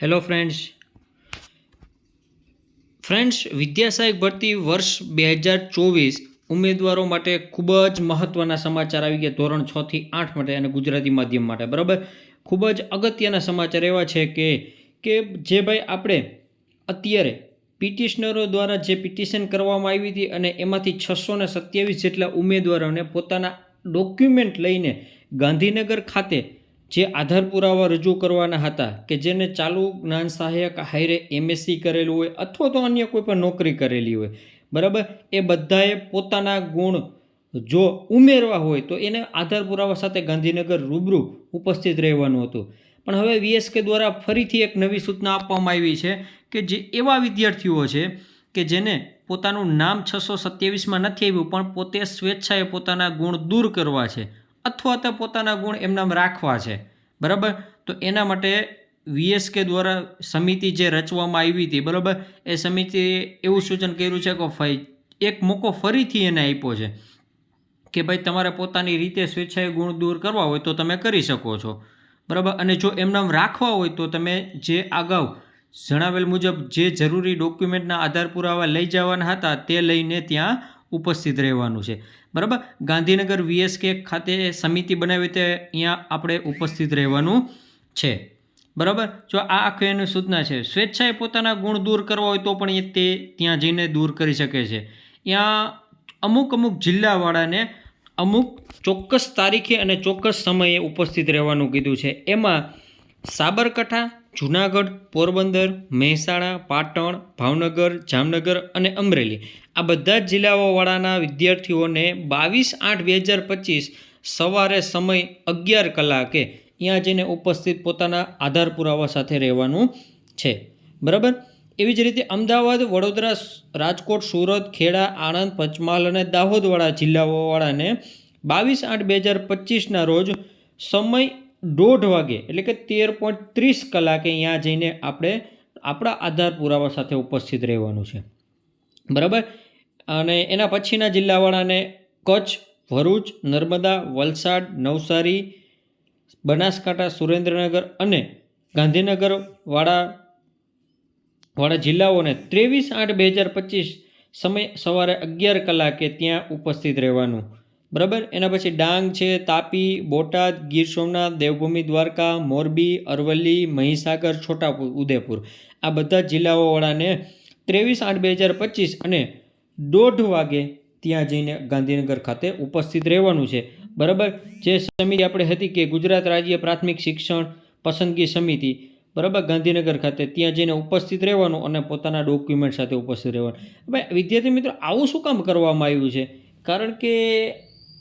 Hello friends વિદ્યા સહાયક ભરતી વર્ષ 2024 ઉમેદવારો માટે ખૂબ જ મહત્ત્વના સમાચાર આવી ગયા ધોરણ 6 થી 8 માટે અને ગુજરાતી માધ્યમ માટે. બરાબર, ખૂબ જ અગત્યના સમાચાર એવા છે કે જે ભાઈ આપણે અત્યારે પિટિશનરો દ્વારા જે પિટિશન કરવામાં આવી હતી અને એમાંથી 627 જેટલા ઉમેદવારોને પોતાના ડોક્યુમેન્ટ લઈને ગાંધીનગર ખાતે જે આધાર પુરાવા રજૂ કરવાના હતા કે જેને ચાલુ જ્ઞાન સહાયક હાયરે MSc કરેલું હોય અથવા તો અન્ય કોઈ પણ નોકરી કરેલી હોય, બરાબર, એ બધાએ પોતાના ગુણ જો ઉમેરવા હોય તો એને આધાર પુરાવા સાથે ગાંધીનગર રૂબરૂ ઉપસ્થિત રહેવાનું હતું. પણ હવે VSK દ્વારા ફરીથી એક નવી સૂચના આપવામાં આવી છે કે જે એવા વિદ્યાર્થીઓ છે કે જેને પોતાનું નામ 627માં નથી આવ્યું પણ પોતે સ્વેચ્છાએ પોતાના ગુણ દૂર કરવા છે અથવા તો પોતાના ગુણ એમનામ રાખવા છે, બરાબર, તો એના માટે VSK દ્વારા સમિતિ જે રચવામાં આવી હતી, બરાબર, એ સમિતિએ એવું સૂચન કર્યું છે કે એક મોકો ફરીથી એને આપ્યો છે કે ભાઈ તમારે પોતાની રીતે સ્વેચ્છાએ ગુણ દૂર કરવા હોય તો તમે કરી શકો છો, બરાબર, અને જો એમનામ રાખવા હોય તો તમે જે અગાઉ જણાવેલ મુજબ જે જરૂરી ડોક્યુમેન્ટના આધાર પુરાવા લઈ જવાના હતા તે લઈને ત્યાં ઉપસ્થિત રહેવાનું છે, બરાબર. ગાંધીનગર VSK ખાતે સમિતિ બનાવી તે અહીંયા આપણે ઉપસ્થિત રહેવાનું છે, બરાબર. જો આ આખી એની સૂચના છે. સ્વેચ્છાએ પોતાના ગુણ દૂર કરવા હોય તો પણ તે ત્યાં જઈને દૂર કરી શકે છે. ત્યાં અમુક જિલ્લાવાળાને અમુક ચોક્કસ તારીખે અને ચોક્કસ સમયે ઉપસ્થિત રહેવાનું કીધું છે. એમાં સાબરકાંઠા, જૂનાગઢ, પોરબંદર, મહેસાણા, પાટણ, ભાવનગર, જામનગર અને અમરેલી આ બધા જ જિલ્લાઓવાળાના વિદ્યાર્થીઓને 22/8/2025 સવારે સમય 11 કલાકે ત્યાં જઈને ઉપસ્થિત પોતાના આધાર પુરાવા સાથે રહેવાનું છે, બરાબર. એવી જ રીતે અમદાવાદ, વડોદરા, રાજકોટ, સુરત, ખેડા, આણંદ, પંચમહાલ અને દાહોદવાળા જિલ્લાઓવાળાને 22/8/2025ના રોજ સમય 1:30 વાગે એટલે કે 13:30 કલાકે અહીંયા જઈને આપણે આપણા આધાર પુરાવા સાથે ઉપસ્થિત રહેવાનું છે, બરાબર. અને એના પછીના જિલ્લાવાળાને કચ્છ, ભરૂચ, નર્મદા, વલસાડ, નવસારી, બનાસકાંઠા, સુરેન્દ્રનગર અને ગાંધીનગરવાળા જિલ્લાઓને 23/8/2025 સમય સવારે 11 કલાકે ત્યાં ઉપસ્થિત રહેવાનું, બરાબર. એના પછી ડાંગ છે, તાપી, બોટાદ, ગીર સોમનાથ, દેવભૂમિ દ્વારકા, મોરબી, અરવલ્લી, મહીસાગર, છોટા ઉદેપુર આ બધા જિલ્લાઓવાળાને 23/8/2025 અને 1:30 વાગે ત્યાં જઈને ગાંધીનગર ખાતે ઉપસ્થિત રહેવાનું છે, બરાબર. જે સમિતિ આપણે હતી કે ગુજરાત રાજ્ય પ્રાથમિક શિક્ષણ પસંદગી સમિતિ, બરાબર, ગાંધીનગર ખાતે ત્યાં જઈને ઉપસ્થિત રહેવાનું અને પોતાના ડોક્યુમેન્ટ સાથે ઉપસ્થિત રહેવાનું. ભાઈ વિદ્યાર્થી મિત્રો, આવું શું કામ કરવામાં આવ્યું છે? કારણ કે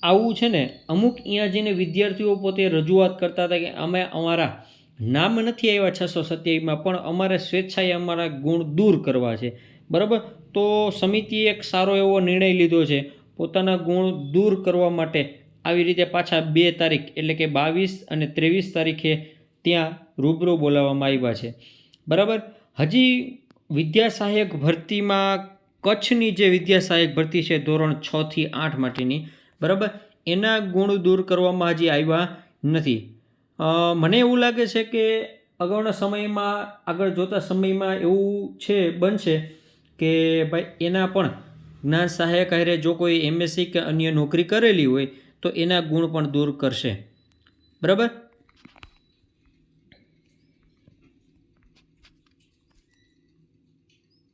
આવું છે ને અમુક અહીંયા જઈને વિદ્યાર્થીઓ પોતે રજૂઆત કરતા હતા કે અમે અમારા નામ નથી આવ્યા 627માં પણ અમારે સ્વેચ્છાએ અમારા ગુણ દૂર કરવા છે, બરાબર. તો સમિતિએ એક સારો એવો નિર્ણય લીધો છે પોતાના ગુણ દૂર કરવા માટે આવી રીતે પાછા 2 તારીખ એટલે કે 22 અને 23 તારીખે ત્યાં રૂબરૂ બોલાવવામાં આવ્યા છે, બરાબર. હજી વિદ્યા સહાયક ભરતીમાં કચ્છની જે વિદ્યા સહાયક ભરતી છે ધોરણ 6 થી 8 માટેની, બરાબર, એના ગુણ દૂર કરવામાં હજી આવ્યા નથી. મને એવું લાગે છે કે અગાઉના સમયમાં આગળ જોતા સમયમાં એવું બનશે કે ભાઈ એના પણ જ્ઞાન સહાયક હારે જો કોઈ MSc કે અન્ય નોકરી કરેલી હોય તો એના ગુણ પણ દૂર કરશે, બરાબર.